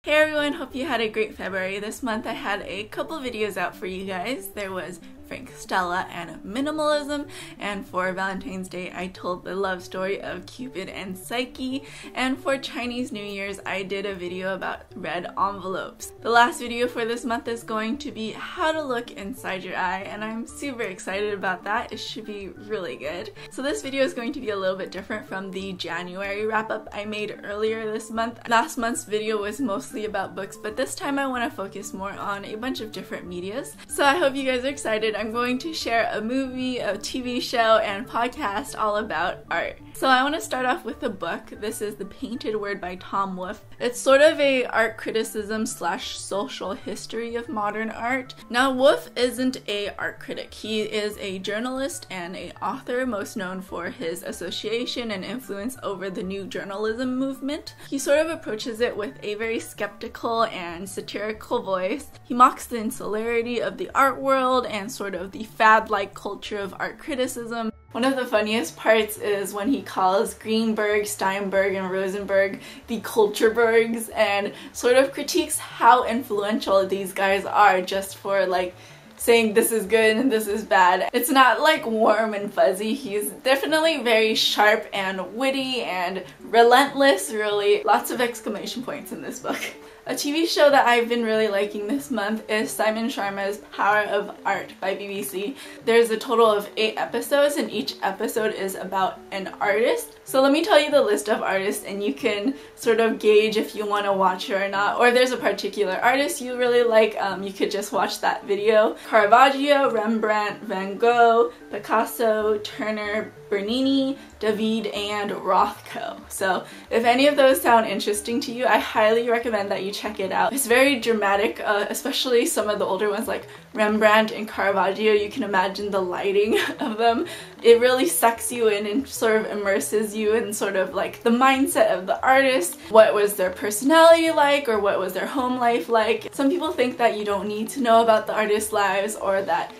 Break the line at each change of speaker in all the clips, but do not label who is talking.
Hey everyone, hope you had a great February. This month I had a couple videos out for you guys. There was Frank Stella and minimalism, and for Valentine's Day I told the love story of Cupid and Psyche, and for Chinese New Year's I did a video about red envelopes. The last video for this month is going to be how to look inside your eye, and I'm super excited about that. It should be really good. So this video is going to be a little bit different from the January wrap-up I made earlier this month. Last month's video was mostly about books, but this time I want to focus more on a bunch of different medias. So I hope you guys are excited. I'm going to share a movie, a TV show, and podcast all about art. So I want to start off with a book. This is The Painted Word by Tom Wolfe. It's sort of a art criticism / social history of modern art. Now Wolfe isn't a art critic. He is a journalist and an author, most known for his association and influence over the new journalism movement. He sort of approaches it with a very skeptical and satirical voice. He mocks the insularity of the art world and sort of the fad-like culture of art criticism. One of the funniest parts is when he calls Greenberg, Steinberg, and Rosenberg the Culturebergs, and sort of critiques how influential these guys are just for like saying this is good and this is bad. It's not like warm and fuzzy. He's definitely very sharp and witty and relentless, really. Lots of exclamation points in this book. A TV show that I've been really liking this month is Simon Sharma's Power of Art by BBC. There's a total of 8 episodes, and each episode is about an artist. So let me tell you the list of artists and you can sort of gauge if you want to watch it or not. Or if there's a particular artist you really like, you could just watch that video. Caravaggio, Rembrandt, Van Gogh, Picasso, Turner, Bernini, David, and Rothko. So if any of those sound interesting to you, I highly recommend that you check it out. It's very dramatic, especially some of the older ones like Rembrandt and Caravaggio. You can imagine the lighting of them. It really sucks you in and sort of immerses you in sort of like the mindset of the artist. What was their personality like, or what was their home life like? Some people think that you don't need to know about the artist's lives, or that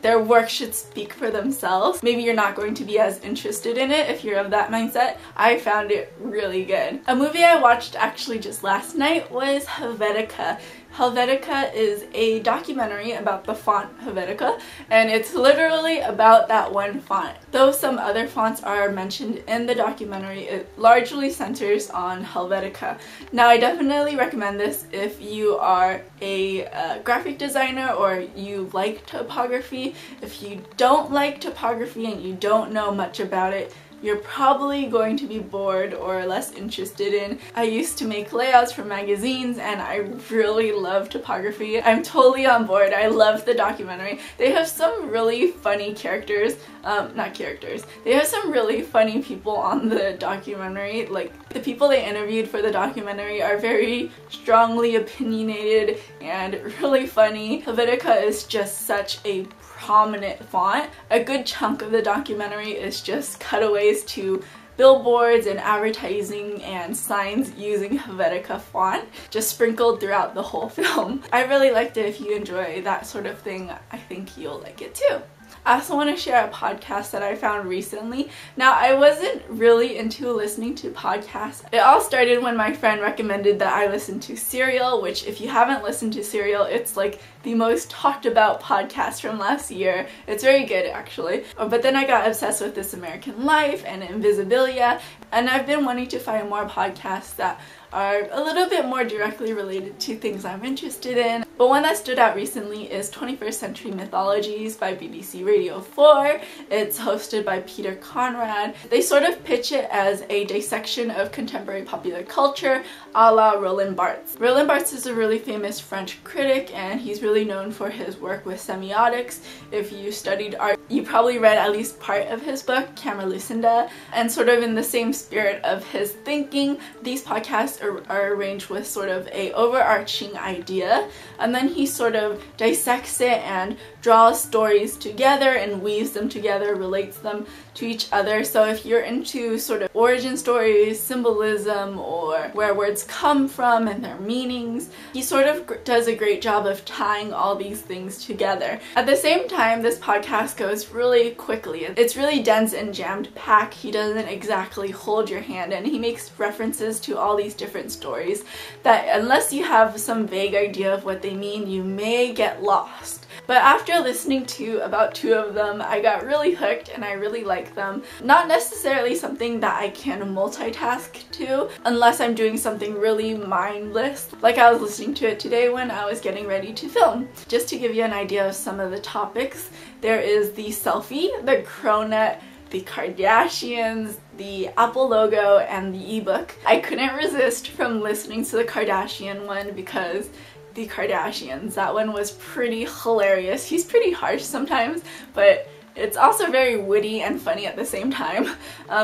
their work should speak for themselves. Maybe you're not going to be as interested in it if you're of that mindset. I found it really good. A movie I watched actually just last night was Helvetica. Helvetica is a documentary about the font Helvetica, and it's literally about that one font. Though some other fonts are mentioned in the documentary, it largely centers on Helvetica. Now I definitely recommend this if you are a graphic designer or you like typography. If you don't like typography and you don't know much about it, you're probably going to be bored or less interested in. I used to make layouts for magazines and I really love typography. I'm totally on board. I loved the documentary. They have some really funny characters, they have some really funny people on the documentary. Like, the people they interviewed for the documentary are very strongly opinionated and really funny. Helvetica is just such a prominent font. A good chunk of the documentary is just cutaways to billboards and advertising and signs using Helvetica font, just sprinkled throughout the whole film. I really liked it. If you enjoy that sort of thing, I think you'll like it too. I also want to share a podcast that I found recently. Now, I wasn't really into listening to podcasts. It all started when my friend recommended that I listen to Serial, which if you haven't listened to Serial, it's like the most talked about podcast from last year. It's very good actually. But then I got obsessed with This American Life and Invisibilia, and I've been wanting to find more podcasts that are a little bit more directly related to things I'm interested in. But one that stood out recently is 21st Century Mythologies by BBC Radio 4. It's hosted by Peter Conrad. They sort of pitch it as a dissection of contemporary popular culture a la Roland Barthes. Roland Barthes is a really famous French critic, and he's really known for his work with semiotics. If you studied art, you probably read at least part of his book, Camera Lucinda, and sort of in the same spirit of his thinking, these podcasts are arranged with sort of a overarching idea, and then he sort of dissects it and draws stories together and weaves them together, relates them to each other. So if you're into sort of origin stories, symbolism, or where words come from and their meanings, he sort of does a great job of tying all these things together. At the same time, this podcast goes really quickly. It's really dense and jammed packed. He doesn't exactly hold your hand, and he makes references to all these different different stories that unless you have some vague idea of what they mean, you may get lost. But after listening to about 2 of them, I got really hooked and I really like them. Not necessarily something that I can multitask to unless I'm doing something really mindless, like I was listening to it today when I was getting ready to film. Just to give you an idea of some of the topics, there is the selfie, the cronut, the Kardashians, the Apple logo, and the ebook. I couldn't resist from listening to the Kardashian one because the Kardashians, that one was pretty hilarious. He's pretty harsh sometimes, but it's also very witty and funny at the same time,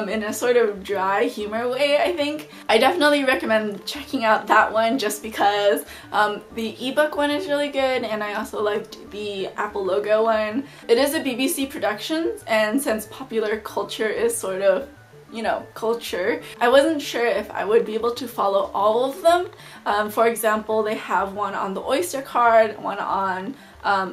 in a sort of dry humor way, I think. I definitely recommend checking out that one just because the ebook one is really good, and I also liked the Apple logo one. It is a BBC Productions, and since popular culture is sort of, you know, culture, I wasn't sure if I would be able to follow all of them. For example, they have one on the Oyster card, one on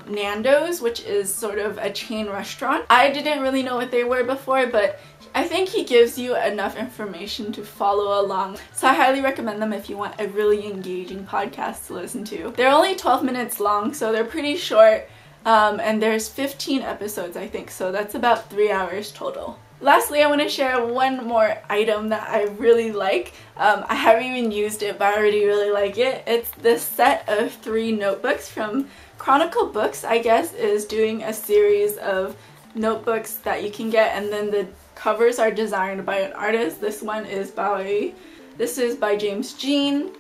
Nando's, which is sort of a chain restaurant. I didn't really know what they were before, but I think he gives you enough information to follow along. So I highly recommend them if you want a really engaging podcast to listen to. They're only 12 minutes long, so they're pretty short, and there's 15 episodes, I think, so that's about 3 hours total. Lastly, I want to share one more item that I really like. I haven't even used it, but I already really like it. It's this set of 3 notebooks from Chronicle Books, I guess, is doing a series of notebooks that you can get, and then the covers are designed by an artist. This is by James Jean.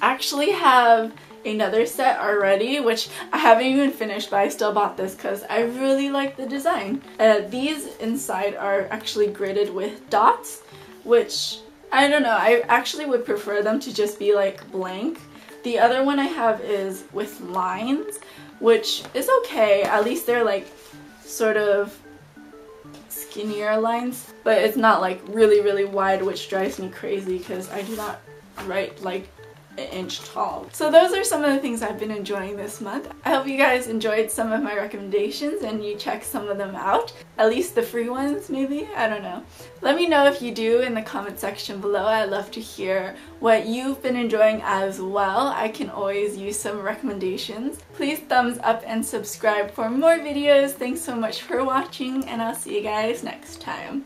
I actually have another set already, which I haven't even finished, but I still bought this because I really like the design. These inside are actually gridded with dots, which I don't know, I actually would prefer them to just be like blank. The other one I have is with lines, which is okay. At least they're like sort of skinnier lines, but it's not like really wide, which drives me crazy because I do not write like an inch tall. So those are some of the things I've been enjoying this month. I hope you guys enjoyed some of my recommendations and you check some of them out. At least the free ones, maybe? I don't know. Let me know if you do in the comment section below. I'd love to hear what you've been enjoying as well. I can always use some recommendations. Please thumbs up and subscribe for more videos. Thanks so much for watching, and I'll see you guys next time.